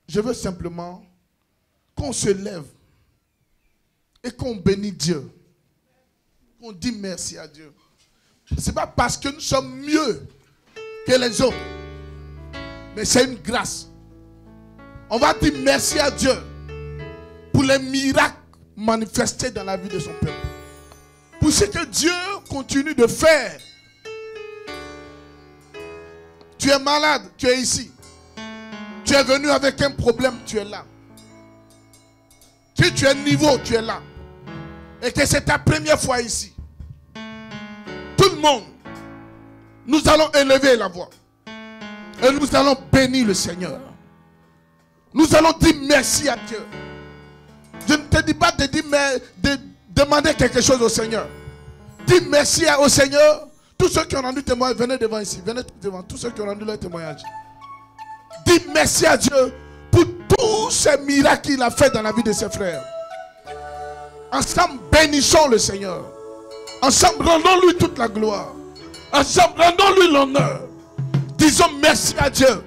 je veux simplement qu'on se lève et qu'on bénisse Dieu. Qu'on dit merci à Dieu. Ce n'est pas parce que nous sommes mieux que les autres, mais c'est une grâce. On va dire merci à Dieu pour les miracles manifestés dans la vie de son peuple. Pour ce que Dieu continue de faire. Tu es malade, tu es ici. Tu es venu avec un problème, tu es là. Si tu es niveau, tu es là. Et que c'est ta première fois ici. Tout le monde, nous allons élever la voix. Et nous allons bénir le Seigneur. Nous allons dire merci à Dieu. Je ne te dis pas de dire, mais de demander quelque chose au Seigneur. Dis merci au Seigneur. Tous ceux qui ont rendu témoignage, venez devant ici. Venez devant. Tous ceux qui ont rendu leur témoignage. Dis merci à Dieu pour tous ces miracles qu'il a fait dans la vie de ses frères. Ensemble, bénissons le Seigneur. Ensemble, rendons-lui toute la gloire. Ensemble, rendons-lui l'honneur. Disons merci à Dieu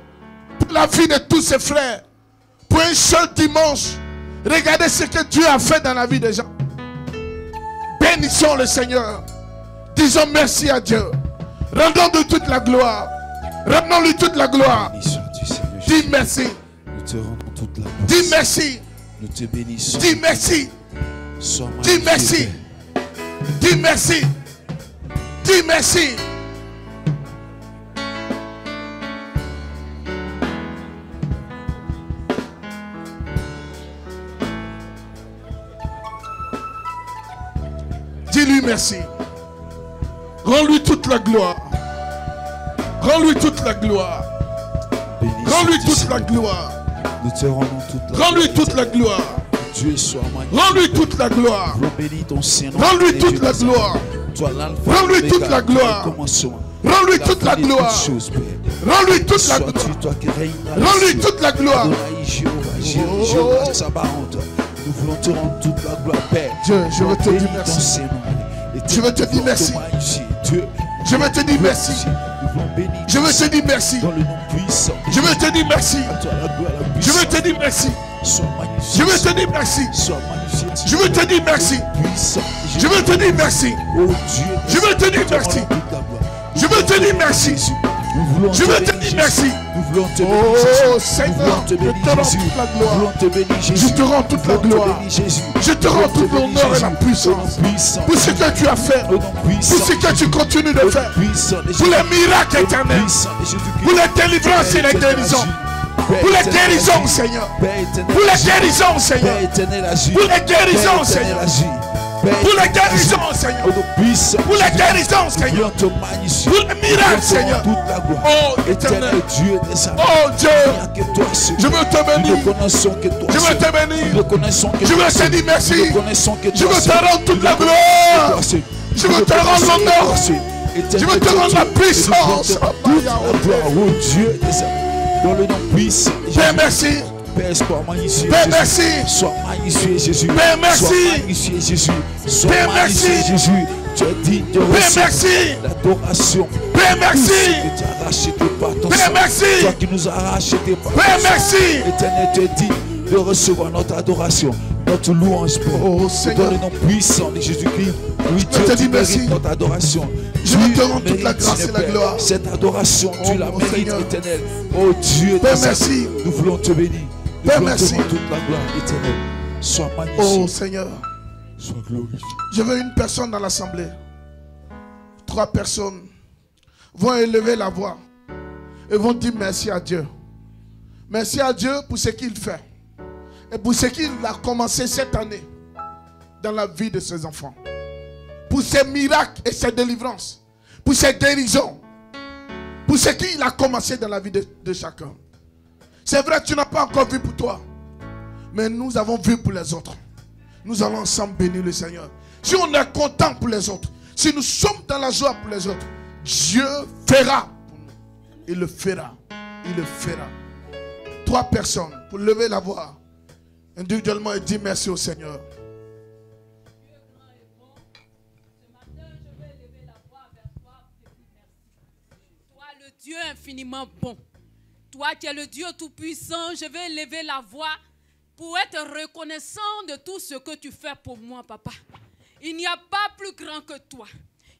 pour la vie de tous ses frères. Pour un seul dimanche. Regardez ce que Dieu a fait dans la vie des gens. Bénissons le Seigneur. Disons merci à Dieu. Rendons-lui toute la gloire. Rendons-lui toute la gloire. Dis merci. Nous te rendons toute la gloire. Dis merci. Nous te bénissons. Dis merci. Dis merci. Dis merci. Dis merci. Dis-lui merci. Rends-lui toute la gloire. Rends-lui toute la gloire. Rends-lui toute la gloire. Nous te rendons toute la gloire. Rends-lui toute la gloire. Dieu soit magnifique. Rends-lui toute la gloire. Bénis ton Saint-Nom. Rends-lui toute la gloire. Rends-lui toute la gloire. Rends-lui toute la gloire. Rends-lui toute la gloire. Rends-lui toute la gloire. Nous voulons te rendre toute la gloire, Père. Dieu, je veux te dire merci. Je veux te dire merci. Je veux te dire merci. Je veux te dire merci. Je veux te dire merci. Je veux te dire merci. Je veux te dire merci. Je veux te dire merci. Je veux te dire merci. Je veux te dire merci. Je veux te dire merci. Je veux te dire merci. Oh Seigneur, je te rends toute la gloire. Je te rends toute la gloire. Je te rends tout l'honneur et la puissance. Pour ce que tu as fait. Pour ce que tu continues de faire. Pour les miracles éternels. Pour les délivrances et les guérisons. Pour les guérisons, Seigneur. Pour les guérisons, Seigneur. Pour les guérisons, Seigneur. Pour les guérisons, Seigneur. Pour les guérisons, Seigneur. Pour les miracles, Seigneur. Oh, éternel. Oh, Dieu. Je veux te bénir. Je veux te bénir. Je veux te dire merci. Je veux te rendre toute la gloire. Je veux te rendre l'honneur. Je veux te rendre la puissance. Oh Dieu, dans le nom puissant. Père, merci. Père, sois magnifié. Père, merci. Sois magnifié, Jésus. Père, merci. Sois magnifié, Jésus. Sois Père, magnifié, merci. Jésus. Tu es digne de Père, recevoir merci. l'adoration. Père, merci. Que tu as racheté par ton Père, sang. merci. Toi qui nous as racheté par Père, ton sang. merci. Éternel, tu es digne de recevoir notre adoration, notre louange, Père. Oh, Seigneur. Dans le nom puissant de Jésus-Christ. Oui, Je te Dieu, dis tu merci. mérites notre adoration. Je veux Tu te rendre toute la mérites, grâce et la Père, gloire. cette adoration, Oh, tu la mon mérites, Seigneur. éternel. Oh Dieu, Père, des merci. nous voulons te bénir. Nous Père, voulons merci. te rendre toute la gloire, éternel. Sois magnifique. Oh, Seigneur. Sois glorifié. Je veux une personne dans l'assemblée. 3 personnes vont élever la voix et vont dire merci à Dieu. Merci à Dieu pour ce qu'il fait et pour ce qu'il a commencé cette année dans la vie de ses enfants. Pour ses miracles et ses délivrances. Pour ses guérisons. Pour ce qu'il a commencé dans la vie de chacun. C'est vrai, tu n'as pas encore vu pour toi. Mais nous avons vu pour les autres. Nous allons ensemble bénir le Seigneur. Si on est content pour les autres, si nous sommes dans la joie pour les autres, Dieu fera pour nous. Il le fera. Il le fera. 3 personnes pour lever la voix individuellement et dire merci au Seigneur. Dieu grand et bon, ce matin je vais lever la voix vers toi pour te dire merci. Toi le Dieu infiniment bon, Toi qui es le Dieu Tout-Puissant, je vais élever la voix pour être reconnaissant de tout ce que tu fais pour moi, papa. Il n'y a pas plus grand que toi.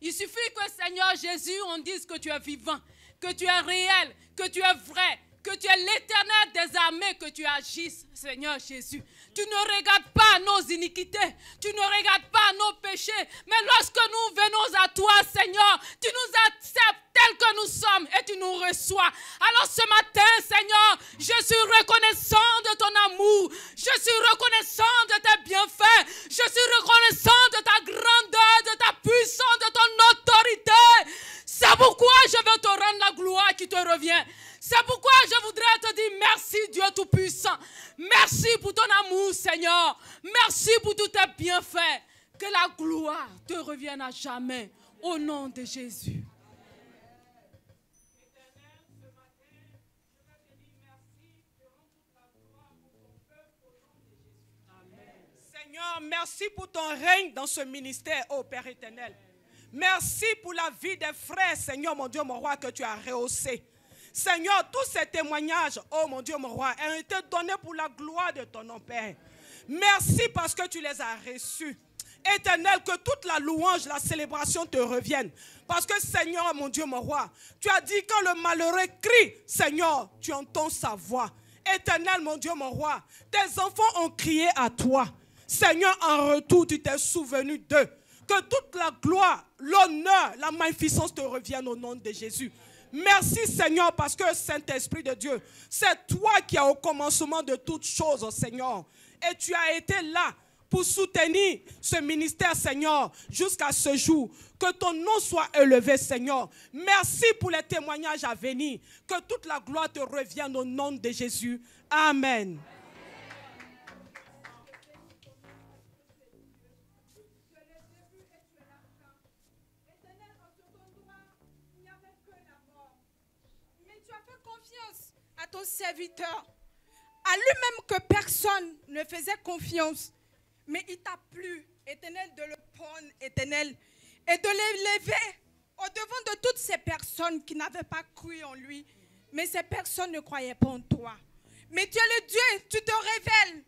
Il suffit que, Seigneur Jésus, on dise que tu es vivant, que tu es réel, que tu es vrai, que tu es l'Éternel des armées, que tu agisses, Seigneur Jésus. Tu ne regardes pas nos iniquités, tu ne regardes pas nos péchés, mais lorsque nous venons à toi, Seigneur, tu nous acceptes tels que nous sommes et tu nous reçois. Alors ce matin, Seigneur, je suis reconnaissant de ton amour, je suis reconnaissant de tes bienfaits, je suis reconnaissant de ta grandeur, de ta puissance, de ton autorité. C'est pourquoi je veux te rendre la gloire qui te revient. C'est pourquoi je voudrais te dire merci, Dieu Tout-Puissant. Merci pour ton amour, Seigneur. Merci pour tous tes bienfaits. Que la gloire te revienne à jamais. Au nom de Jésus. Seigneur, merci pour ton règne dans ce ministère, ô Père éternel. Merci pour la vie des frères, Seigneur, mon Dieu, mon roi, que tu as rehaussé. Seigneur, tous ces témoignages, oh mon Dieu, mon roi, ont été donnés pour la gloire de ton nom, Père. Merci parce que tu les as reçus. Éternel, que toute la louange, la célébration te revienne. Parce que, Seigneur, mon Dieu, mon roi, tu as dit quand le malheureux crie, Seigneur, tu entends sa voix. Éternel, mon Dieu, mon roi, tes enfants ont crié à toi. Seigneur, en retour, tu t'es souvenu d'eux. Que toute la gloire, l'honneur, la magnificence te reviennent au nom de Jésus. Merci Seigneur parce que Saint-Esprit de Dieu, c'est toi qui as au commencement de toutes choses, Seigneur. Et tu as été là pour soutenir ce ministère, Seigneur, jusqu'à ce jour. Que ton nom soit élevé, Seigneur. Merci pour les témoignages à venir. Que toute la gloire te revienne au nom de Jésus. Amen. À ton serviteur, à lui-même que personne ne faisait confiance, mais il t'a plu, Éternel, de le prendre, Éternel, et de l'élever au-devant de toutes ces personnes qui n'avaient pas cru en lui, mais ces personnes ne croyaient pas en toi. Mais tu es le Dieu, tu te révèles,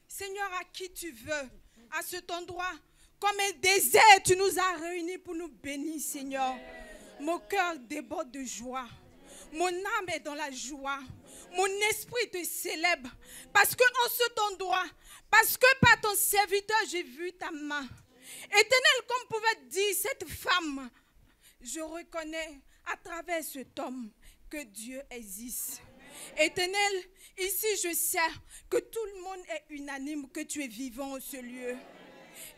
Seigneur, à qui tu veux, à cet endroit, comme un désert, tu nous as réunis pour nous bénir, Seigneur. Mon cœur déborde de joie. Mon âme est dans la joie. Mon esprit te célèbre. Parce qu'en cet endroit, parce que par ton serviteur, j'ai vu ta main. Éternel, comme pouvait dire cette femme, je reconnais à travers cet homme que Dieu existe. Éternel, ici je sais que tout le monde est unanime, que tu es vivant en ce lieu.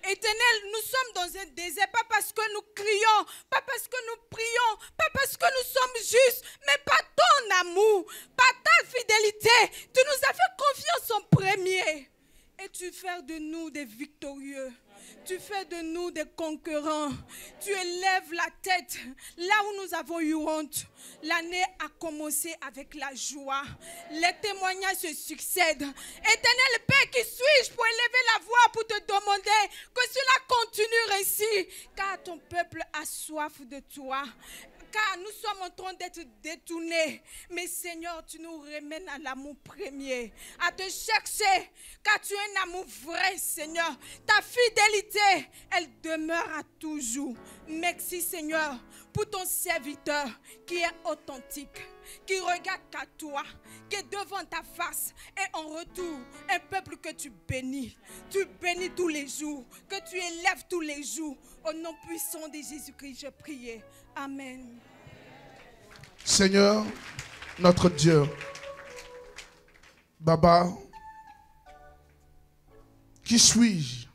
Éternel, nous sommes dans un désert, pas parce que nous crions, pas parce que nous prions, pas parce que nous sommes justes, mais par ton amour, par ta fidélité. Tu nous as fait confiance en premier. Et tu fais de nous des victorieux. Tu fais de nous des conquérants. Tu élèves la tête là où nous avons eu honte. L'année a commencé avec la joie. Les témoignages se succèdent. Éternel Père, qui suis-je pour élever la voix pour te demander que cela continue ainsi? Car ton peuple a soif de toi. Car nous sommes en train d'être détournés. Mais Seigneur, tu nous ramènes à l'amour premier, à te chercher, car tu es un amour vrai, Seigneur. Ta fidélité, elle demeure à toujours. Merci, Seigneur, pour ton serviteur qui est authentique, qui regarde qu'à toi, qui est devant ta face. Et en retour, un peuple que tu bénis. Tu bénis tous les jours, que tu élèves tous les jours. Au nom puissant de Jésus-Christ, je prie. Amen. Seigneur, notre Dieu, Baba, qui suis-je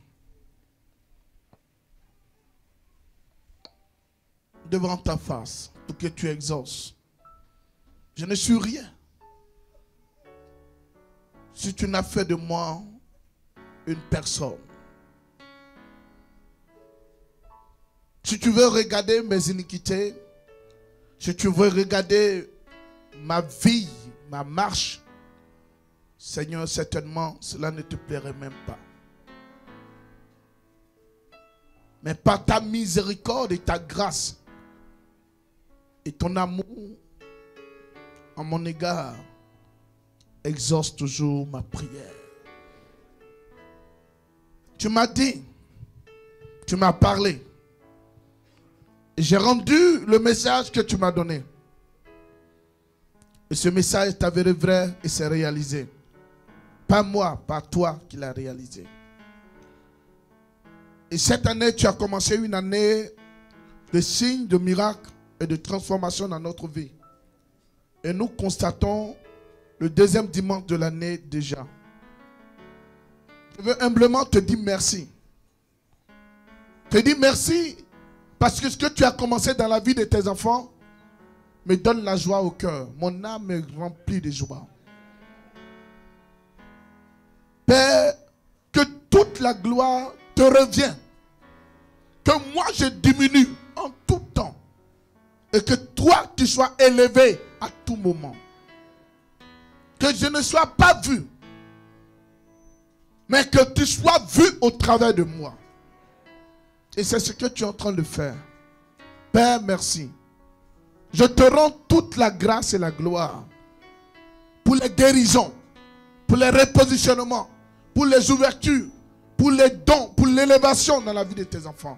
devant ta face pour que tu exauces? Je ne suis rien. Si tu n'as fait de moi une personne. Si tu veux regarder mes iniquités, si tu veux regarder ma vie, ma marche, Seigneur, certainement, cela ne te plairait même pas. Mais par ta miséricorde et ta grâce et ton amour en mon égard, exauce toujours ma prière. Tu m'as dit, tu m'as parlé. J'ai rendu le message que tu m'as donné. Et ce message est avéré vrai et s'est réalisé. Pas moi, pas toi qui l'as réalisé. Et cette année, tu as commencé une année de signes, de miracles et de transformation dans notre vie. Et nous constatons le deuxième dimanche de l'année déjà. Je veux humblement te dire merci. Te dire merci parce que ce que tu as commencé dans la vie de tes enfants me donne la joie au cœur. Mon âme est remplie de joie. Père, que toute la gloire te revient. Que moi je diminue en tout temps. Et que toi tu sois élevé à tout moment. Que je ne sois pas vu. Mais que tu sois vu au travers de moi. Et c'est ce que tu es en train de faire. Père, merci. Je te rends toute la grâce et la gloire. Pour les guérisons. Pour les repositionnements. Pour les ouvertures. Pour les dons. Pour l'élévation dans la vie de tes enfants.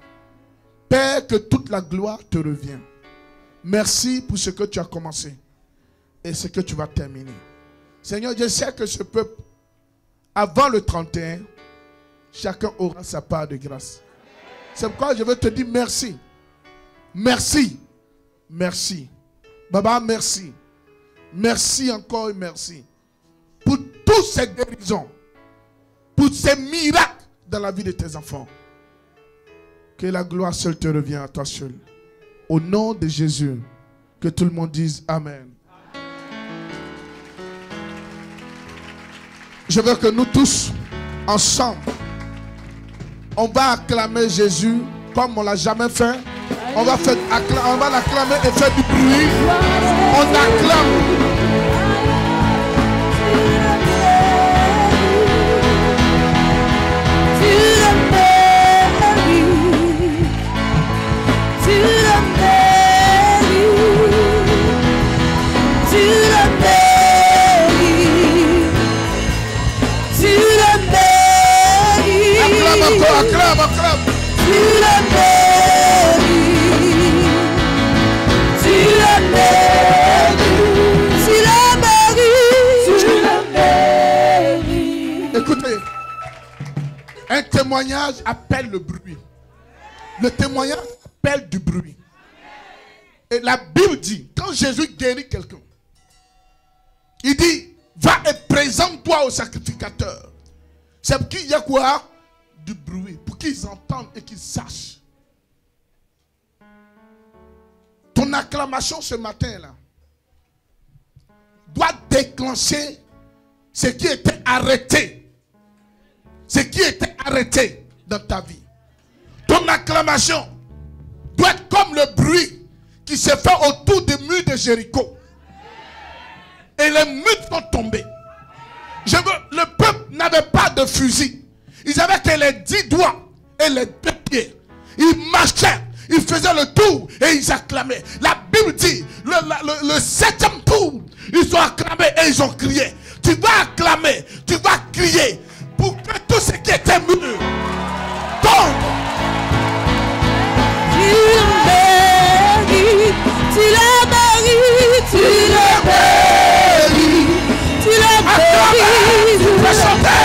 Père, que toute la gloire te revient. Merci pour ce que tu as commencé. Et ce que tu vas terminer. Seigneur, je sais que ce peuple, avant le 31, chacun aura sa part de grâce. C'est pourquoi je veux te dire merci. Merci. Merci. Baba, merci. Merci encore et merci. Pour toutes ces guérisons. Pour ces miracles dans la vie de tes enfants. Que la gloire seule te revienne à toi seul. Au nom de Jésus. Que tout le monde dise Amen. Je veux que nous tous, ensemble, on va acclamer Jésus comme on ne l'a jamais fait. On va l'acclamer et faire du bruit. On acclame. Acclame, acclame. Tu le mérites. Tu le mérites. Tu le mérites. Écoutez, un témoignage appelle le bruit. Le témoignage appelle du bruit. Et la Bible dit, quand Jésus guérit quelqu'un, il dit, va et présente-toi au sacrificateur. C'est pour qu'il y a quoi? Du bruit, pour qu'ils entendent et qu'ils sachent. Ton acclamation ce matin-là doit déclencher ce qui était arrêté. Ce qui était arrêté dans ta vie. Ton acclamation doit être comme le bruit qui se fait autour des murs de Jéricho. Et les murs sont tombés. Le peuple n'avait pas de fusil. Ils avaient que les 10 doigts et les 2 pieds. Ils marchaient, ils faisaient le tour et ils acclamaient. La Bible dit, le 7e tour, ils ont acclamé et ils ont crié. Tu vas acclamer, tu vas crier pour que tout ce qui était mûr tombe. Tu le mérites, tu le mérites, tu le mérites, tu le mérites, tu le chanter.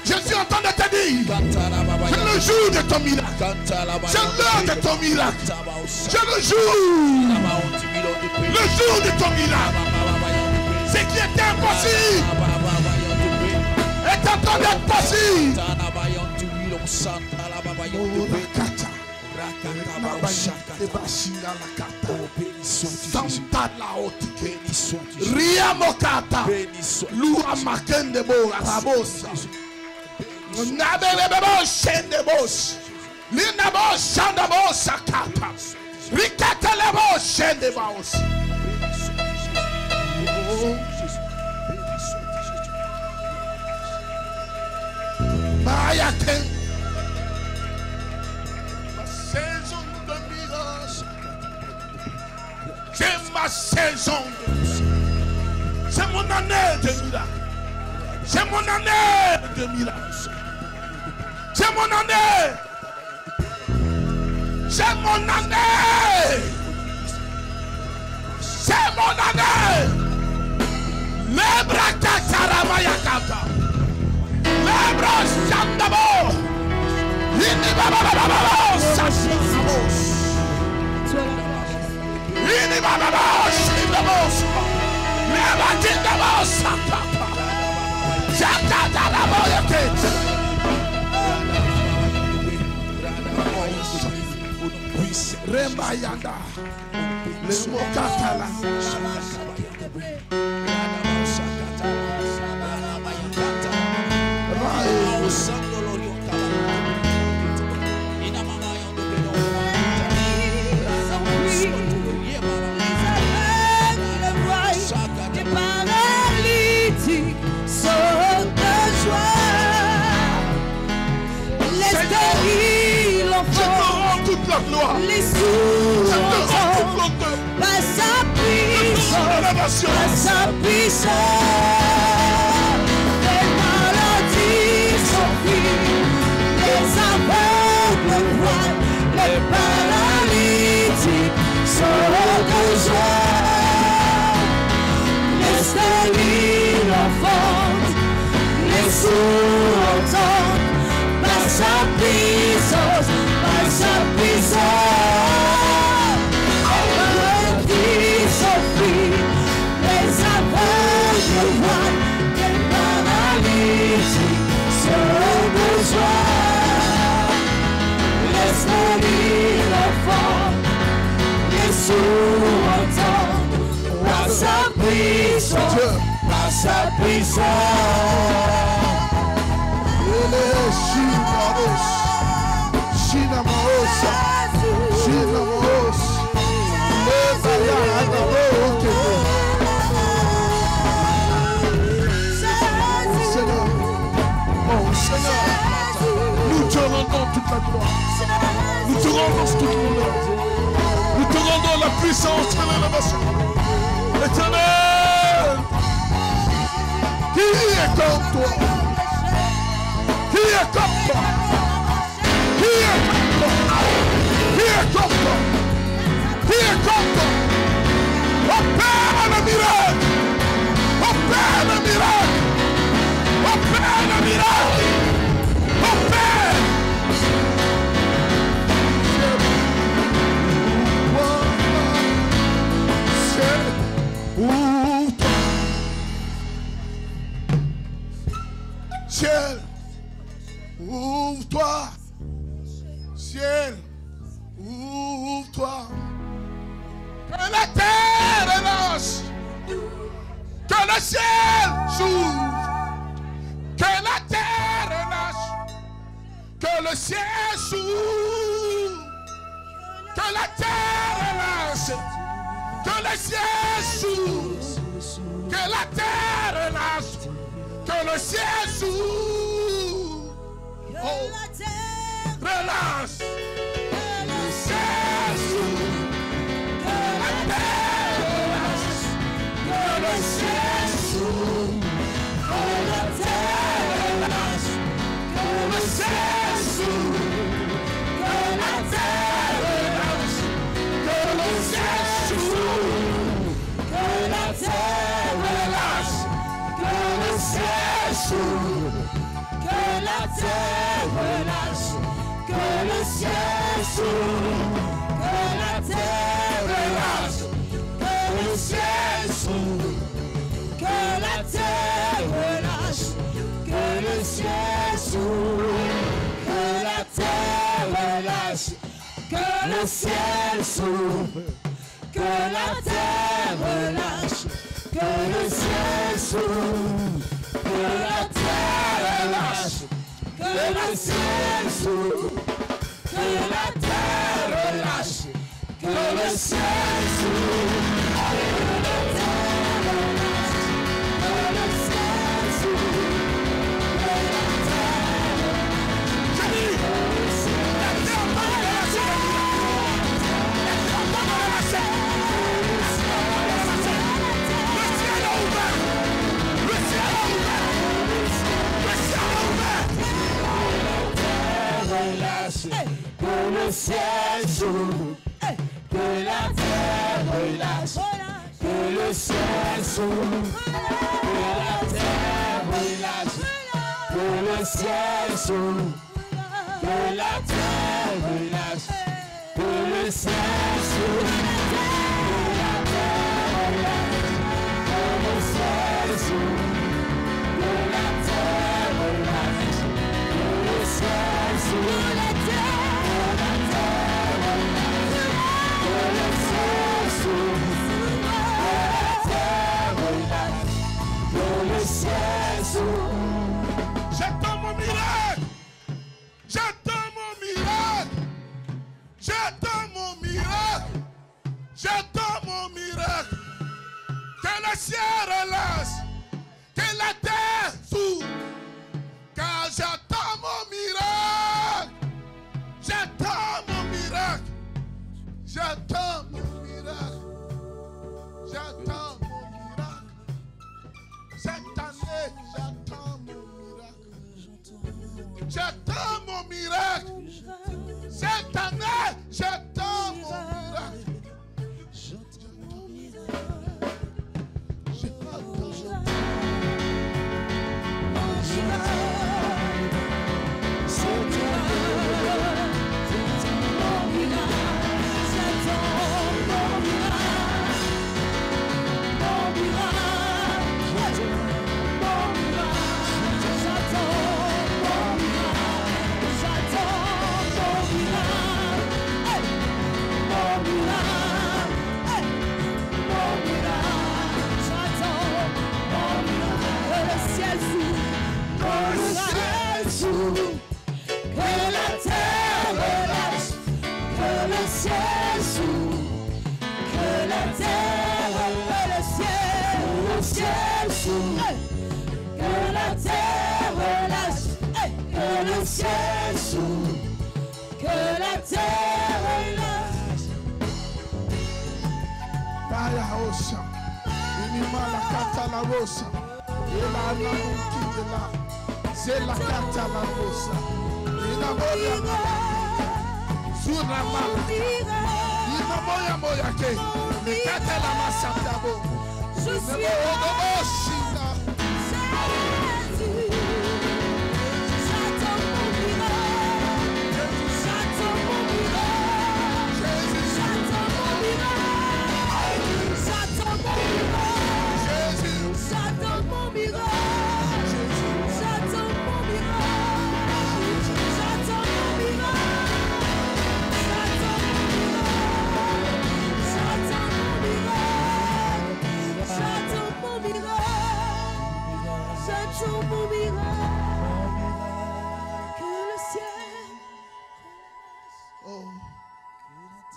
Je suis en train de te dire, c'est le jour de ton miracle. C'est l'heure de ton miracle. C'est le jour de ton miracle. Ce qui était impossible est en train d'être possible. Santa la otike Ria mokata Lua makende bo arabosa Nabele bebo shende bos Lina bo shanda bo sakata Rikata le bo shende bos Maya ten saison de mirage. C'est ma saison. C'est mon année de miracle. C'est mon année de miracle. C'est mon année. C'est mon année. C'est mon année. Les bras kataramayakata. Les bras chandabo. Ini baba baba sasamos. Ini baba baba sasamos. Leva de baba sakapa. Jakata la boyete. Remayanda. Les mokatala. toute la gloire. Je Les te sourds rends toute entendent l'honneur. par sa L'élévation. puissance, par sa puissance. Les maladies s'enfuient, les aveugles voient, les paralytiques sont de joie. Les stériles enfantent, les sourds entendent, par sa puissance, par sa puissance. Les maladies s'enfuient, les aveugles voient, les paralytiques sont de joie. Les stériles enfantent, les sourds entendent, par sa puissance, par sa puissance. Seigneur, nous te rendons toute la gloire. Nous te rendons toute l'honneur. Nous te rendons la puissance de l'élévation. Éternel, qui est comme toi? Qui est comme toi? Qui est comme toi? Qui est comme toi? Qui est comme toi? Opère le miracle! Opère le miracle! Opère le miracle! Opère! Ciel, ouvre-toi. Ciel, ouvre-toi. Que la terre lâche. Que le ciel s'ouvre. Que la terre lâche. Que le ciel s'ouvre. Que la terre lâche. Que le ciel s'ouvre. Que la terre lâche. Que le ciel s'ouvre. Oh, relâche. Que le ciel s'ouvre. Que la terre relâche. Que le ciel s'ouvre. Que la terre relâche. Que le ciel s'ouvre. Que la terre relâche. Que le ciel s'ouvre. Que la terre relâche. Que le ciel s'ouvre. Que la terre relâche. Que le ciel s'ouvre. Que la terre relâche. Que le ciel s'ouvre. Que la terre relâche. Que le ciel s'ouvre. Que la terre relâche. Que le ciel s'ouvre. Que la terre relâche. Que le ciel s'ouvre. Que la terre relâche. Que le ciel s'ouvre. Que la terre relâche. Que le ciel s'ouvre. Que la terre relâche. Que le ciel s'ouvre. Que la terre relâche. La terre que le ciel s'ouvre, que la terre relâche, que le ciel s'ouvre, que la terre relâche, que le ciel s'ouvre, que la terre relâche, que le ciel s'ouvre, que la terre relâche, que le ciel s'ouvre, que la terre relâche, que le ciel s'ouvre. J'attends mon miracle. J'attends mon miracle. J'attends mon miracle. J'attends mon miracle. Que le ciel relâche. Que la terre s'ouvre. Car j'attends mon miracle. J'attends mon miracle. J'attends mon miracle. J'attends mon miracle. Cette année, j'attends mon miracle. J'attends mon miracle. Cette année, j'attends mon miracle. C'est la carte à la rosa. Je suis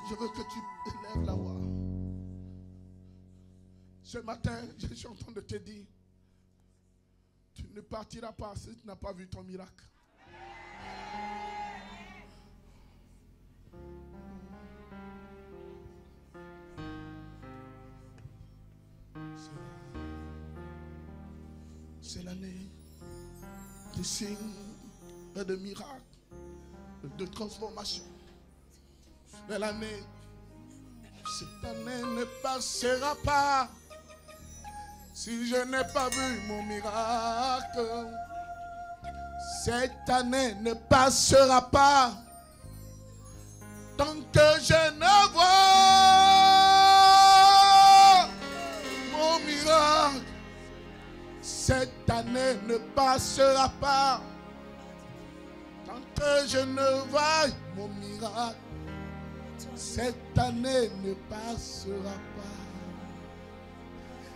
je veux que tu élèves la voix. Ce matin, je suis en train de te dire, tu ne partiras pas si tu n'as pas vu ton miracle. C'est l'année de signes et de miracles, de transformation. C'est l'année. Cette année ne passera pas si je n'ai pas vu mon miracle. Cette année ne passera pas tant que je ne vois mon miracle. Cette année ne passera pas tant que je ne vois mon miracle. Cette année ne passera pas.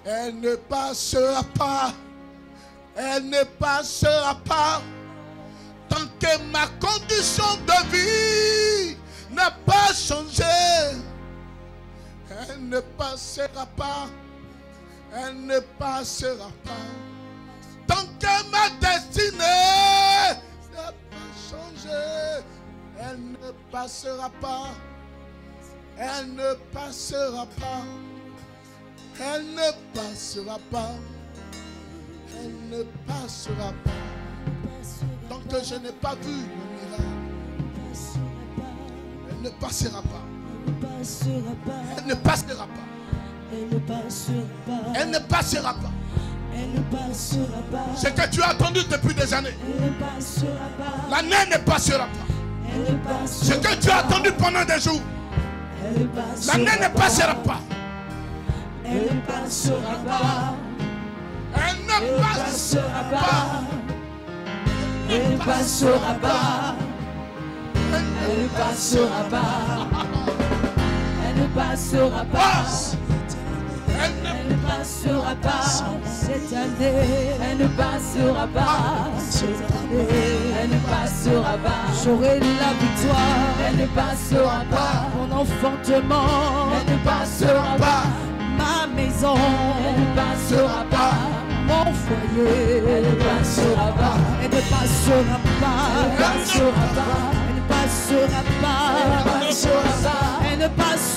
Elle ne passera pas. Elle ne passera pas tant que ma condition de vie n'a pas changé. Elle ne passera pas. Elle ne passera pas tant que ma destinée n'a pas changé. Elle ne passera pas. Elle ne passera pas. Elle ne passera pas. Elle ne passera pas. Tant que je n'ai pas vu mon miracle, elle ne passera pas. Elle ne passera pas. Elle ne passera pas. Elle ne passera pas. Elle ne passera pas. Ce que tu as attendu depuis des années, Elle ne passera pas. l'année ne passera pas. Elle ne passera Ce que tu as attendu pendant des jours, Elle ne passera l'année ne passera pas. Elle ne passera pas. Elle ne passera pas. Elle ne passera pas. Elle ne passera pas. Elle ne passera pas. Elle Elle ne passera pas cette année. Elle ne passera pas cette année. Elle ne passera pas. J'aurai la victoire. Elle ne passera pas. Mon enfantement. Elle ne passera pas. Ma maison. Elle ne passera pas. Mon foyer. Elle ne passera pas. Elle ne passera pas. Elle ne passera pas. Elle ne passera pas. Elle ne passera pas. Elle ne passera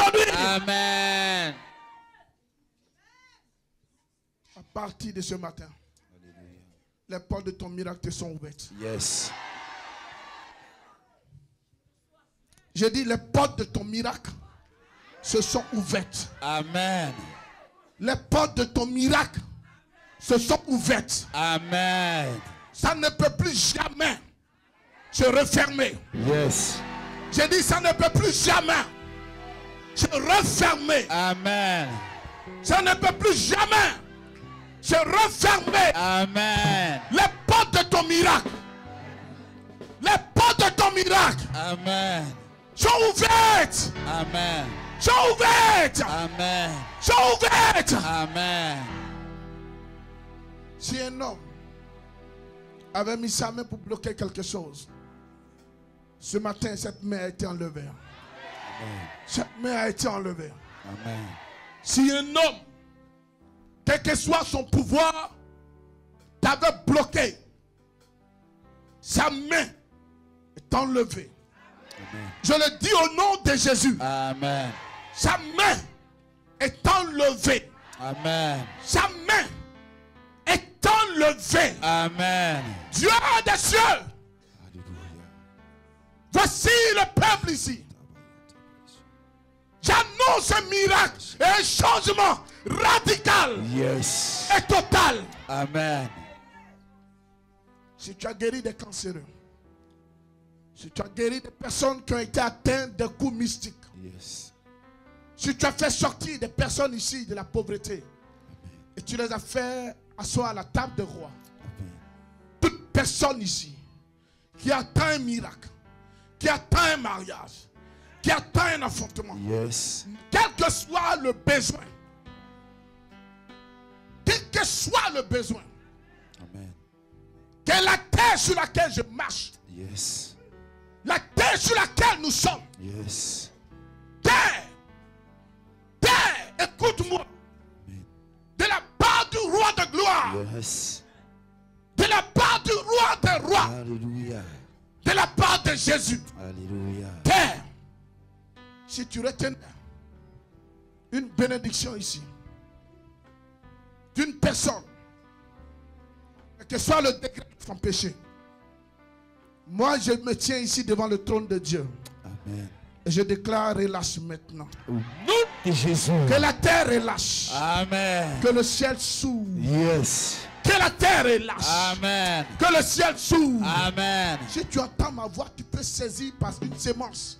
aujourd'hui. Amen. À partir de ce matin, les portes de ton miracle te sont ouvertes. Yes. Je dis, les portes de ton miracle se sont ouvertes. Amen. Les portes de ton miracle se sont ouvertes. Amen. Ça ne peut plus jamais se refermer. Yes. J'ai dit, ça ne peut plus jamais se refermer. Amen. Ça ne peut plus jamais se refermer. Amen. Les portes de ton miracle. Les portes de ton miracle Amen. sont ouvertes. Amen. Sont ouvertes. Amen. Sont ouvertes. Amen. Si un homme avait mis sa main pour bloquer quelque chose, ce matin, cette main a été enlevée. Amen. Cette main a été enlevée. Amen. Si un homme, quel que soit son pouvoir, t'avait bloqué, sa main est enlevée. Amen. Je le dis au nom de Jésus. Amen. Sa main est enlevée. Amen. Sa main est enlevée. Amen. Dieu des cieux, voici le peuple ici. J'annonce un miracle et un changement radical Yes. et total. Amen. Si tu as guéri des cancéreux, si tu as guéri des personnes qui ont été atteintes de coups mystiques, Yes. si tu as fait sortir des personnes ici de la pauvreté, et tu les as fait asseoir à la table de roi, toute personne ici qui attend un miracle, qui attend un mariage, qui attend un enfantement, Yes. quel que soit le besoin, quel que soit le besoin, Amen. que la terre sur laquelle je marche, Yes. la terre sur laquelle nous sommes, Yes. terre, écoute-moi, de la part du roi de gloire, Yes. de la part du roi des rois, Alléluia. de la part de Jésus, Alléluia. terre, si tu retiens une bénédiction ici, d'une personne, quel que soit le degré de son péché, moi je me tiens ici devant le trône de Dieu Amen. et je déclare relâche maintenant. Au nom de Jésus. Que la terre relâche. Amen. Que le ciel s'ouvre. Yes. Que la terre relâche. Amen. Que le ciel s'ouvre. Amen. Si tu entends ma voix, tu peux saisir par une sémence.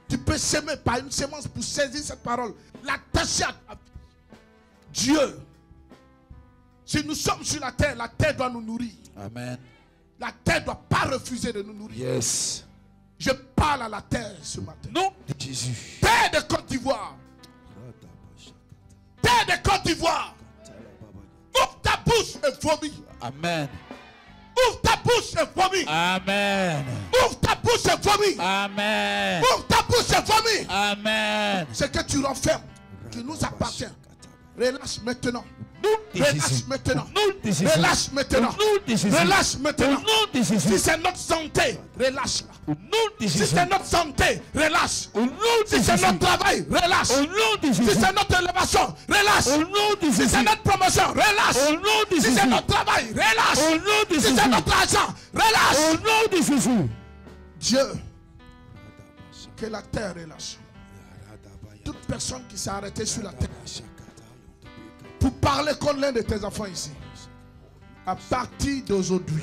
Tu peux s'aimer par une sémence pour saisir cette parole. L'attacher à ta vie. Dieu, si nous sommes sur la terre doit nous nourrir. Amen. La terre ne doit pas refuser de nous nourrir. Yes. Je parle à la terre ce matin. Nom de Jésus. Terre de Côte d'Ivoire. Terre de Côte d'Ivoire. Ouvre ta bouche et vomis. Amen. Ouvre ta bouche et vomis. Amen. Ouvre ta bouche et vomis. Amen. Ouvre ta bouche et vomis. Amen. Ce que tu renfermes, qui nous appartient. Relâche maintenant. Nom de Relâche Jésus. maintenant. Nom de Jésus. Relâche maintenant. Nom de Jésus. Relâche Au maintenant. nom de Si Jésus. c'est notre santé, relâche-la. Au nom de Si Jésus. c'est notre santé, relâche. Au nom de Si c'est Jésus. notre travail, relâche. Au nom de Si Jésus. c'est notre élévation, relâche. Au nom de Si Jésus. c'est notre promotion, relâche. Au nom de Si Jésus. c'est notre travail, relâche. Au nom de Si Jésus. c'est notre argent, Au relâche. nom de Jésus. Dieu, que la terre relâche. Toute personne qui s'est arrêtée sur la terre pour parler contre l'un de tes enfants ici, à partir d'aujourd'hui,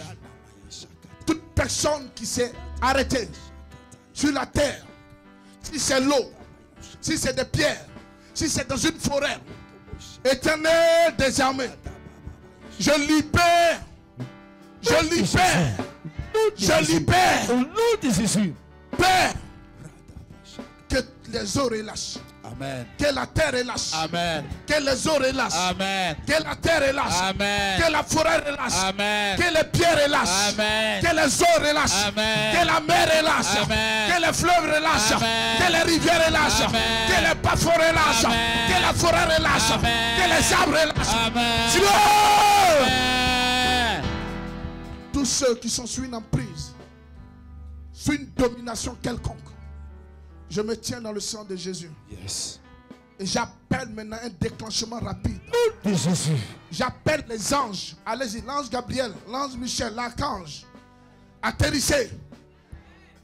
toute personne qui s'est arrêtée sur la terre, si c'est l'eau, si c'est des pierres, si c'est dans une forêt, Éternel des armées, je libère, je libère, je libère, Au nom de Jésus. Père, que les eaux relâchent, Amen. que la terre relâche, Amen. que les eaux relâchent, Amen. que la terre relâche, Amen. que la forêt relâche, Amen. que les pierres relâchent, Amen. que les eaux relâchent, Amen. que la mer relâche, Amen. que les fleuves relâchent, Amen. que les rivières relâchent, Amen. que les bas-fonds relâchent, Amen. que la forêt relâche, Amen. que les arbres relâchent. Amen. Dieu, Amen. tous ceux qui sont sous une emprise, sous une domination quelconque, Je me tiens dans le sang de Jésus. Yes. Et j'appelle maintenant un déclenchement rapide. De Jésus. J'appelle les anges. Allez-y, l'ange Gabriel, l'ange Michel, l'archange. Atterrissez.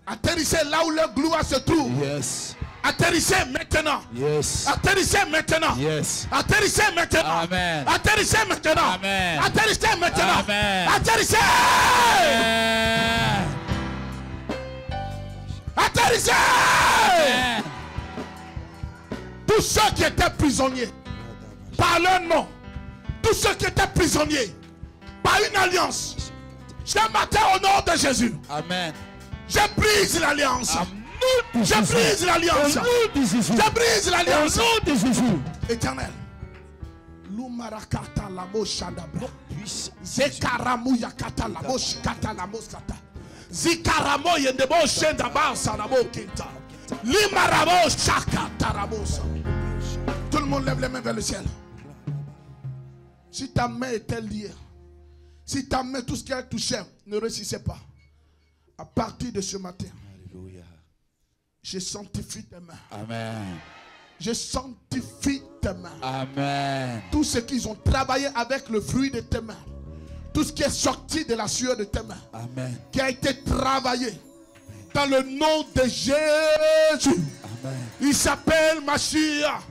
Atterrissez là où leur gloire se trouve. Yes. Atterrissez maintenant. Yes. Atterrissez maintenant. Yes. Atterrissez maintenant. Amen. Atterrissez maintenant. Amen. Atterrissez maintenant. Amen. Atterrissez. Amen. Atterrissez. Amen. Tous ceux qui étaient prisonniers par leur nom, tous ceux qui étaient prisonniers par une alliance, ce matin au nom de Jésus, Amen. je brise l'alliance. Je Je brise l'alliance. Je brise l'alliance. de Jésus. Éternel. Lumarakata lamo shadabra. Zekaramu yakata lamo shikata lamo skata. Zikaramo yendebo shendaba sanamo kinta. Limaramo shakata ramosa. Tout le monde lève les mains vers le ciel. Si ta main était liée, si ta main, tout ce qui a touché, ne réussissait pas, à partir de ce matin, Alléluia. je sanctifie tes mains. Amen. Je sanctifie tes mains. Amen. Tout ce qu'ils ont travaillé avec le fruit de tes mains, tout ce qui est sorti de la sueur de tes mains, Amen. qui a été travaillé dans le nom de Jésus. Amen. Il s'appelle Mashiach.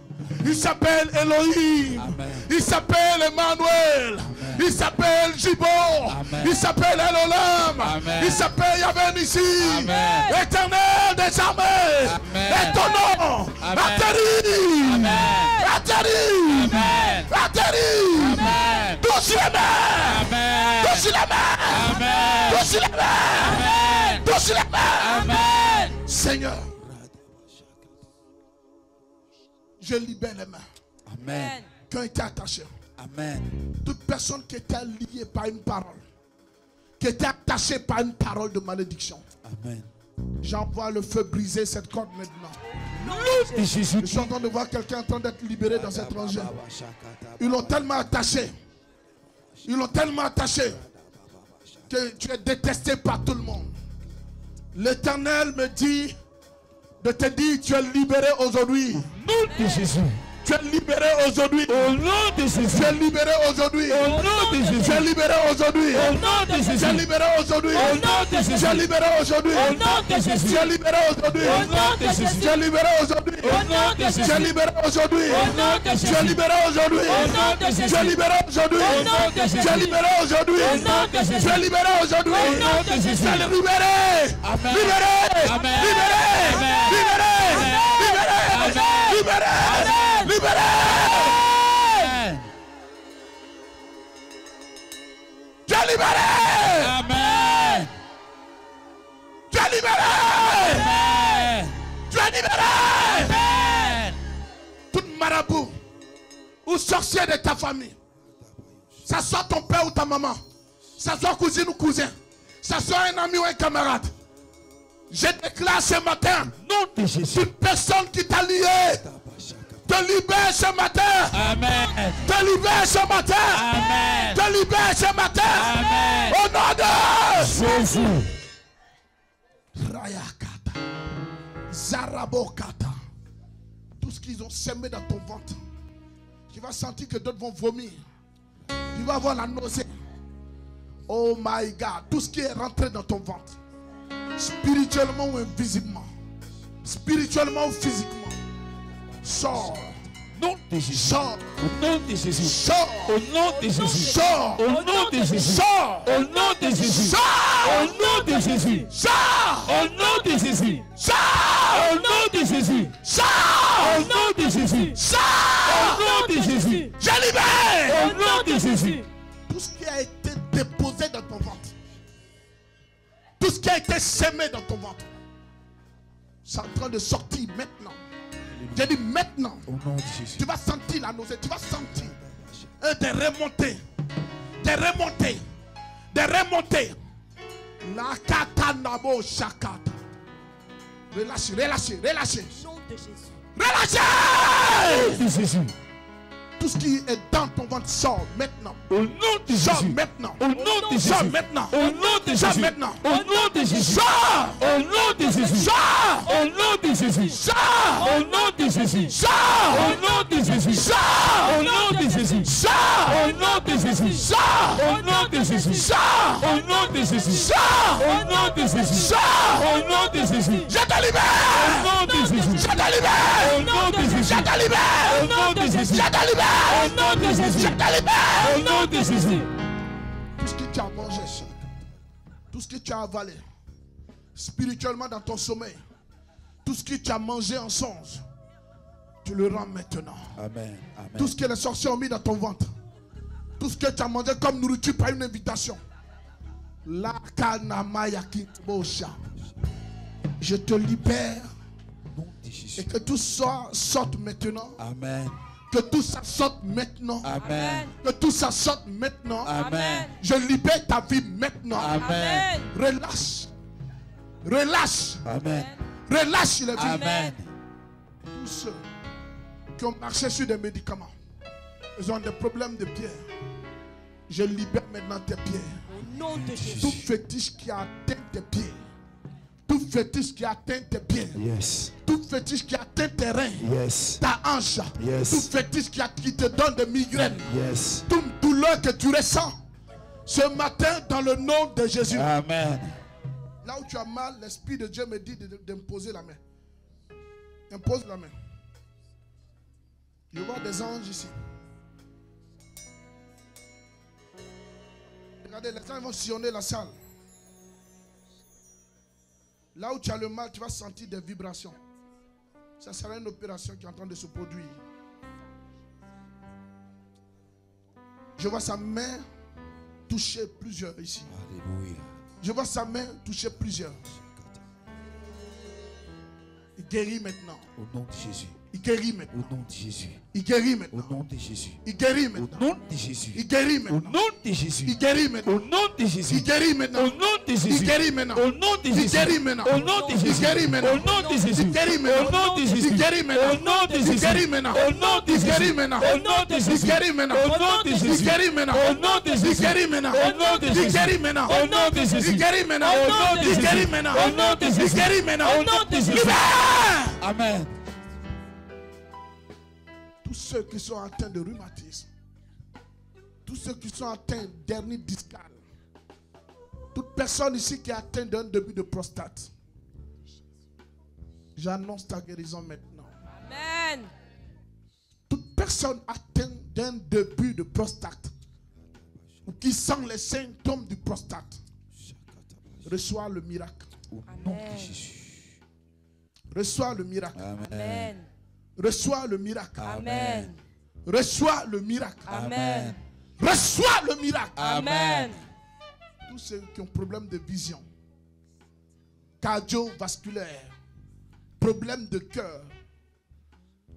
Il s'appelle Elohim. Amen. Il s'appelle Emmanuel. Amen. Il s'appelle Jibo. Amen. Il s'appelle Elolam. Amen. Il s'appelle Yahvé Nissi. Amen. Éternel des armées. Amen. Et ton nom Amen. atterrit. Amen. Atterrit. Amen. Atterrit. Amen. Touche les mains. Amen. Touche les mains. Amen. Touche les mains. Amen. Touche les mains. Amen. Seigneur, je libère les mains Amen. qui ont été attachées. Amen. Toute personne qui était liée par une parole, qui était attachée par une parole de malédiction, Amen. j'envoie le feu briser cette corde maintenant. De Jésus. Je suis en train de voir quelqu'un en train d'être libéré dans cette rangée. Ils l'ont tellement attaché. Ils l'ont tellement attaché que tu es détesté par tout le monde. L'Éternel me dit de te dire tu es libéré aujourd'hui. Nom de Jésus. Tu es libéré aujourd'hui. Au nom de Jésus. Tu es libéré aujourd'hui. Au nom de Jésus. Tu es libéré aujourd'hui. Au nom de Jésus. Tu es libéré aujourd'hui. Au nom de Jésus. Tu es libéré aujourd'hui. Au nom de Jésus. Tu es libéré aujourd'hui. Au nom de Jésus. Tu es libéré aujourd'hui. Au nom de Jésus. Tu es libéré aujourd'hui. Au nom de Jésus. Tu es libéré aujourd'hui. Au nom de Jésus. Tu es libéré aujourd'hui. Au nom de Jésus. Tu es libéré aujourd'hui. Au nom de Jésus. Tu es libéré aujourd'hui. Au nom de Jésus. Tu es libéré. Amen. Libéré. Amen. Libéré. Amen. Libéré. Amen. Libéré. Amen. Libéré. Amen. Libéré. Amen. Tu es libéré. Amen. Tu es libéré. Amen. Tu es libéré. Amen. Toute marabout ou sorcier de ta famille, ça soit ton père ou ta maman, ça soit cousine ou cousin, ça soit un ami ou un camarade, je déclare ce matin, Nom de Jésus. toute personne qui t'a lié, te libère ce matin. Amen. Te libère ce matin. Amen. Te libère ce matin. Amen. Au nom de Jésus. Rayakata, Zarabokata. Tout ce qu'ils ont semé dans ton ventre, tu vas sentir que d'autres vont vomir. Tu vas avoir la nausée. Oh my God. Tout ce qui est rentré dans ton ventre, spirituellement ou invisiblement, spirituellement ou physiquement, sors. Nom de Jésus. Sors. Au nom de Jésus. Sors. Au nom de Jésus. Sors. Au nom de Jésus. Sors. Au nom de Jésus. Sors. Au nom de Jésus. Sors. Au nom de Jésus. Sors. Au nom de Jésus. Sors. Au nom de Jésus. Au Sors. nom de Jésus. Je libère. Au nom de Jésus. Tout ce qui a été déposé dans ton ventre, tout ce qui a été semé dans ton ventre, c'est en train de sortir maintenant. J'ai dit maintenant. Au nom de Jésus. Tu vas sentir la nausée, tu vas sentir des remontées, des remontées, des remontées. La katanabo shakata. Relâchez, relâchez, relâchez. Nom de Jésus. Relâchez. De Jésus. Tout Tout ce qui est dans ton ventre sort maintenant. Au nom de Sort Jésus. maintenant. Au nom de Jésus. Sort maintenant. Au nom de Sort Jésus. maintenant. Au nom de Jésus. Sort. Au nom de Jésus. Sort. Au nom de Jésus. Sort. Au nom de Jésus. Sort. Au nom de Jésus. Sort. Au nom de Jésus. Sort. Au nom de Jésus. Sort. Au nom de Jésus. Sort. Au nom de Jésus. Sort. Au nom de Jésus. Sort. Au nom de Jésus. Je te Au libère. nom de Jésus. Je te libère. Au nom de Jésus. Je te libère. Au nom de Jésus. Je te libère. Au nom de Jésus. Je te libère. Au nom de Jésus. Tout ce que tu as mangé, tout ce que tu as avalé, spirituellement dans ton sommeil, tout ce que tu as mangé en songe, tu le rends maintenant. Amen. Amen. Tout ce que les sorciers ont mis dans ton ventre, tout ce que tu as mangé comme nourriture par une invitation, je te libère et que tout ça sorte maintenant. Amen. Que tout ça sorte maintenant. Amen. Que tout ça sorte maintenant. Amen. Je libère ta vie maintenant. Amen. Relâche. Relâche. Amen. Relâche les vies. Amen. Tous ceux qui ont marché sur des médicaments, ils ont des problèmes de pierre. Je libère maintenant tes pierres. Au nom de Jésus. Tout fétiche qui a atteint tes pieds. Tout fétiche qui a atteint tes pieds. Yes. Tout fétiche qui a atteint tes reins. Yes. Ta hanche. Yes. Tout fétiche qui te donne des migraines. Yes. Toute douleur que tu ressens ce matin dans le nom de Jésus. Amen. Là où tu as mal, l'Esprit de Dieu me dit d'imposer la main. Impose la main. Je vois des anges ici. Regardez, les anges vont sillonner la salle. Là où tu as le mal, tu vas sentir des vibrations. Ça sera une opération qui est en train de se produire. Je vois sa main toucher plusieurs ici. Alléluia. Je vois sa main toucher plusieurs. Il guérit maintenant. Au nom de Jésus. Il guérit maintenant. Au nom de Jésus. Il guérit Au maintenant. nom de Jésus. Il guérit Au maintenant. nom de Jésus. Il guérit Au maintenant. nom de Jésus. Il guérit Au maintenant. nom de Jésus. Il guérit maintenant. Au nom de Jésus. Il guérit maintenant. Au nom de Il Jésus. guérit maintenant. Au nom de Il Jésus. guérit maintenant. Au nom de Jésus. Il guérit maintenant. Au nom de Jésus. Il guérit maintenant. Au nom de Il Jésus. guérit maintenant. Au nom de Il Jésus. guérit maintenant. Au nom de Il Jésus. guérit maintenant. Au nom de Il Jésus. guérit maintenant. Au nom de Il Jésus. guérit maintenant. Au nom de Il Jésus. guérit maintenant. Au nom de Jésus. Il guérit maintenant. Au nom de Il Jésus. guérit maintenant. Au nom de Il Jésus. guérit maintenant. Au nom de Jésus. Libère. Amen. Tous ceux qui sont atteints de rhumatisme, tous ceux qui sont atteints d'hernie discale, toute personne ici qui est atteinte d'un début de prostate, j'annonce ta guérison maintenant. Amen. Toute personne atteinte d'un début de prostate ou qui sent les symptômes du prostate, reçois le miracle. Au nom de Jésus. Reçois le miracle. Amen. Reçois le miracle. Amen. Reçois le miracle. Amen. Reçois le miracle. Amen. Tous ceux qui ont problème de vision, cardiovasculaire, problème de cœur,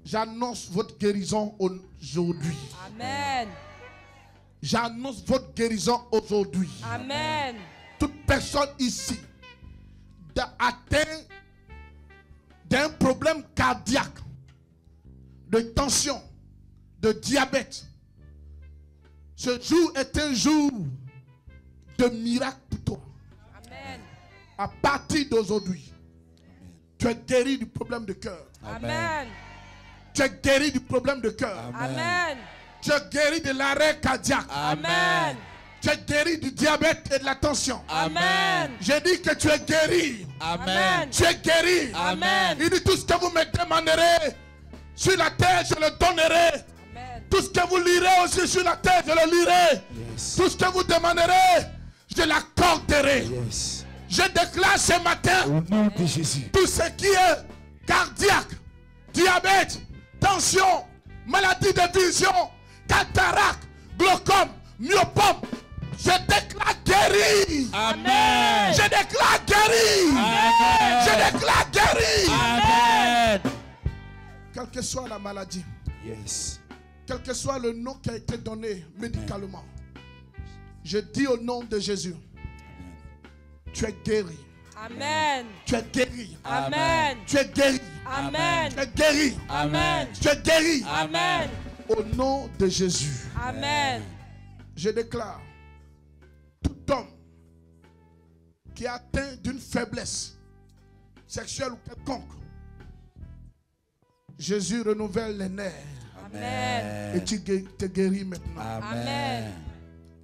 j'annonce votre guérison aujourd'hui. Amen. J'annonce votre guérison aujourd'hui. Amen. Toute personne ici atteinte d'un problème cardiaque, de tension, de diabète, ce jour est un jour de miracle pour toi. Amen. À partir d'aujourd'hui, tu es guéri du problème de cœur. Amen. Tu es guéri du problème de cœur. Amen. Tu es guéri de l'arrêt cardiaque. Amen. Tu es guéri du diabète et de la tension. Amen. J'ai dit que tu es guéri. Amen. Tu es guéri. Amen. Il dit tout ce que vous me demanderez sur la terre, je le donnerai. Amen. Tout ce que vous lirez aussi sur la terre, je le lirai. Yes. Tout ce que vous demanderez, je l'accorderai. Yes. Je déclare ce matin Au nom de Jésus. tout ce qui est cardiaque, diabète, tension, maladie de vision, cataracte, glaucome, myopome. Je déclare guéri. Amen. Je déclare guéri. Amen. Je déclare guéri. Amen. Quelle que soit la maladie, Yes. quel que soit le nom qui a été donné médicalement, je dis au nom de Jésus, tu es guéri. Amen. Tu es guéri. Amen. Tu es guéri. Amen. Tu es guéri. Amen. Tu es guéri. Amen. Au nom de Jésus. Amen. Je déclare, tout homme qui est atteint d'une faiblesse sexuelle ou quelconque, Jésus renouvelle les nerfs. Amen. Et tu te guéris maintenant. Amen.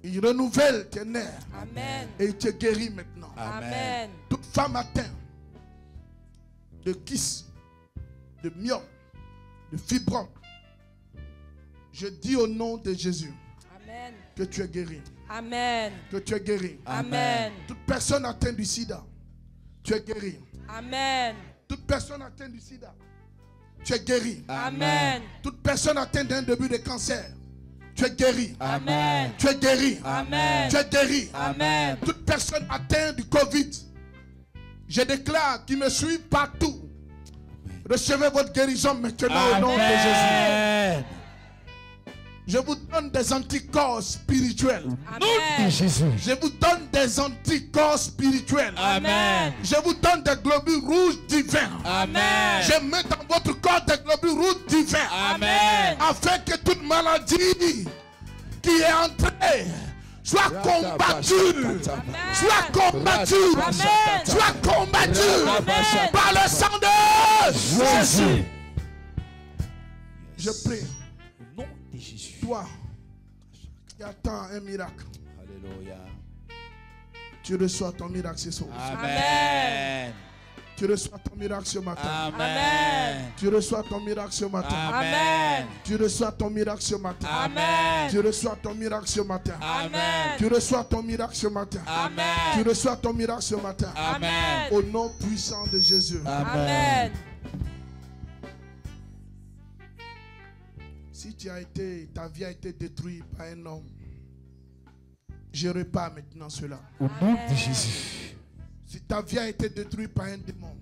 Il renouvelle tes nerfs. Amen. Et il te guérit maintenant. Amen. Toute femme atteinte de kyste, de myome, de fibrome, je dis au nom de Jésus Amen. que tu es guéri. Amen. Que tu es guéri. Amen. Toute personne atteinte du sida, tu es guéri. Amen. Toute personne atteinte du sida, tu es guéri. Amen. Toute personne atteinte d'un début de cancer, tu es guéri. Amen. Tu es guéri. Amen. Tu es guéri. Amen. Toute personne atteinte du Covid, je déclare qu'il me suit partout. Recevez votre guérison maintenant au nom de Jésus. Je vous donne des anticorps spirituels. Amen. Je vous donne des anticorps spirituels. Amen. Je vous donne des globules rouges divins. Amen. Je mets dans votre corps des globules rouges divins. Amen. Afin que toute maladie qui est entrée soit combattue. Soit combattue. Amen. Soit combattue Amen. par le sang de Jésus. Je prie. Au nom de Jésus. Toi qui attends un miracle, Alléluia. tu reçois ton miracle ce soir. Amen. Tu reçois ton miracle ce matin. Amen. Tu reçois ton miracle ce matin. Amen. Tu reçois ton miracle ce matin. Amen. Tu reçois ton miracle ce matin. Amen. Tu reçois ton miracle ce matin. Amen. Tu reçois ton miracle ce matin. Amen. Au nom puissant de Jésus. Amen. Si ta vie a été détruite par un homme, je répare maintenant cela. Au nom de Jésus. Si ta vie a été détruite par un démon,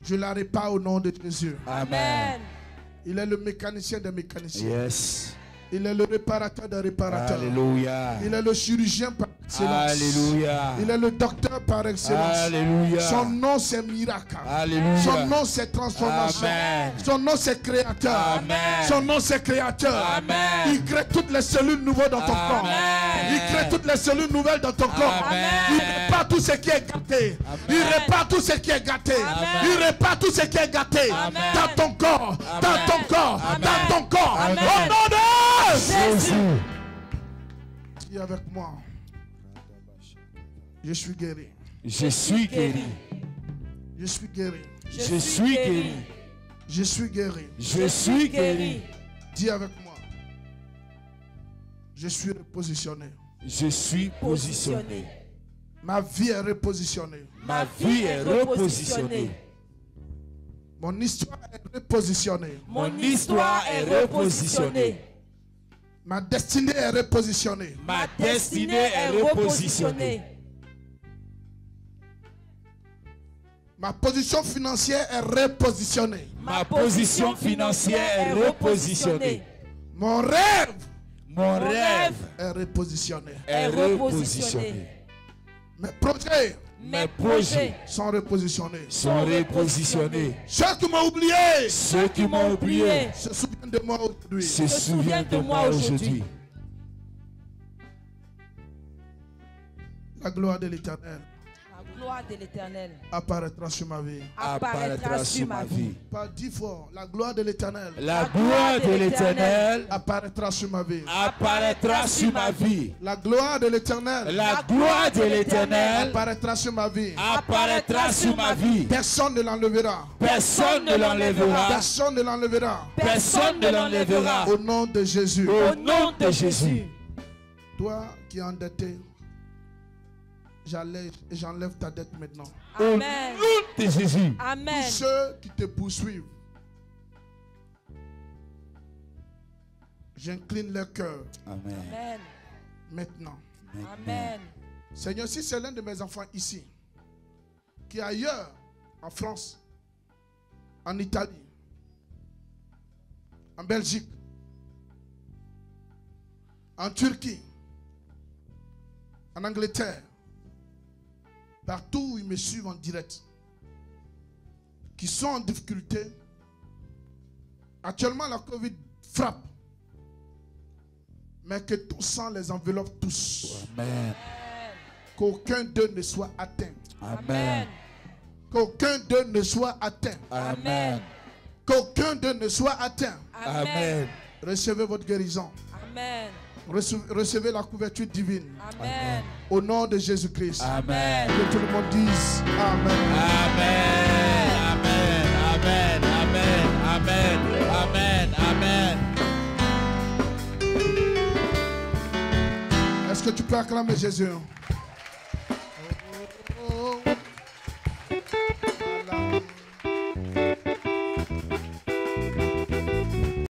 je la répare au nom de Jésus. Amen. Il est le mécanicien des mécaniciens. Yes. Il est le réparateur des réparateurs. Alléluia. Il est le chirurgien par excellence. Alléluia. Il est le docteur par excellence. Alléluia. Son nom c'est miracle. Alléluia. Son nom c'est transformation. Amen. Son nom c'est créateur. Amen. Son nom c'est créateur. Amen. Il crée toutes les cellules nouvelles dans ton corps. Amen. Il crée toutes les cellules nouvelles dans ton corps. Amen. Il répare tout ce qui est gâté. Il répare tout ce qui est gâté. Amen. Il répare tout ce qui est gâté. Amen. Dans ton corps. Amen. Dans ton corps. Amen. Dans ton corps. Amen. Au nom de Jésus. Dis avec moi. Je suis guéri. Je suis guéri. Je suis guéri. Je suis guéri. Je suis guéri. Je suis guéri. Dis avec moi. Je suis repositionné. Je suis positionné. Ma vie est repositionnée. Ma vie est repositionnée. Mon histoire est repositionnée. Mon histoire est repositionnée. Ma destinée est repositionnée. Ma destinée est repositionnée. Ma position financière est repositionnée. Ma position financière est repositionnée. Mon rêve Mon rêve est repositionné. est repositionné. Mes projets Mes projets sont repositionnés. sont repositionnés. Ceux qui m'ont oublié Ceux qui m'ont oublié se souviennent de moi aujourd'hui. se souviennent de moi aujourd'hui. La gloire de l'Éternel La gloire de l'Éternel apparaîtra sur ma vie. Apparaîtra sur ma vie. Par 10 fois, la gloire de l'Éternel La gloire de l'Éternel apparaîtra sur ma vie. apparaîtra sur ma vie. La gloire de l'Éternel La gloire de l'Éternel apparaîtra sur ma vie. apparaîtra sur ma vie. Personne ne l'enlèvera. Personne ne l'enlèvera. Personne ne l'enlèvera. Personne ne l'enlèvera. Au nom de Jésus. Au nom de Jésus. Toi qui es endetté, j'enlève ta dette maintenant. Amen. Au nom de Jésus. Amen. Tous ceux qui te poursuivent, j'incline leur cœur Amen. Amen. maintenant. Amen. Seigneur, si c'est l'un de mes enfants ici, qui est ailleurs, en France, en Italie, en Belgique, en Turquie, en Angleterre, partout où ils me suivent en direct, qui sont en difficulté, actuellement la Covid frappe Mais que ton sang les enveloppe tous. Amen. Qu'aucun d'eux ne soit atteint. Amen. Qu'aucun d'eux ne soit atteint. Amen. Qu'aucun d'eux ne soit atteint. Amen. Recevez votre guérison. Amen. Recevez la couverture divine. Amen. Au nom de Jésus-Christ. Amen. Que tout le monde dise Amen. Amen. Amen. Amen. Amen. Amen. Amen. Est-ce que tu peux acclamer Jésus?